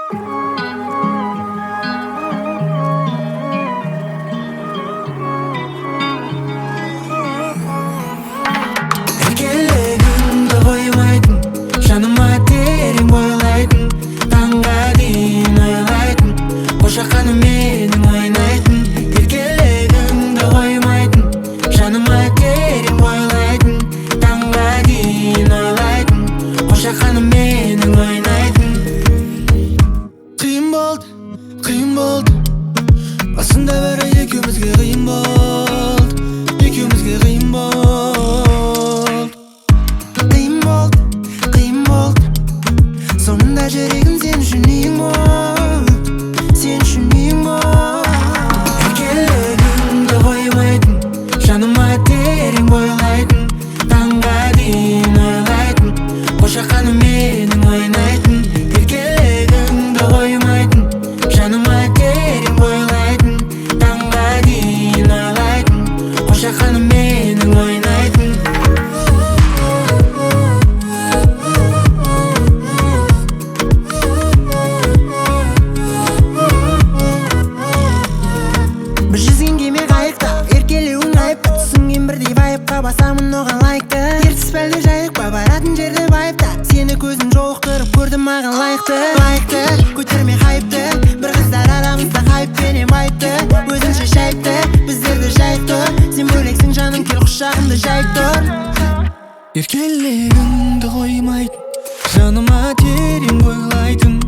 Erkelegimde koymaydın, жаныма терең бойлайтын, таңға дейін ойлайтын, қошақаным менің ойнайтын. Еркелегімді қоймайтын, жаныма терең бойлайтын, таңға дейін ойлайтын, қошақаным менің ойнайтын. Қиын болды, басында бәрі екеумізге қиын болды, екеумізге қиын болды. Sonunda жүрегім сен үшін ең болды, сен үшін ең болды. Еркелігімді қоймайтын, жаныма терең бойлайтын, таңға дейін ойлайтын, қошақаным менің ойнайтын. Еркелігімді қоймайтын, жаныма терең бойлайтын, таңға дейін ойлайтын, қошақаным менің ойнайтын. Бір жүзген кеме қайықта, еркелеуің айыпта, түсінген бірдей вайыпқа басамын оған лайықты. Ертіс пәлде жайық па, баратын жерде байыпта, сені көзін жолықтырып көрдім маған лайықты. Көтерме хайыпты, бір қыздар арамызда хайыппенен байыпты. Өзінше шайыпты, біздерді жайып тұр, сен бөлексің жаным, кел құшағымды жайып тұр. Еркелігіңді қоймайтын, жаныма терең бойлайтын,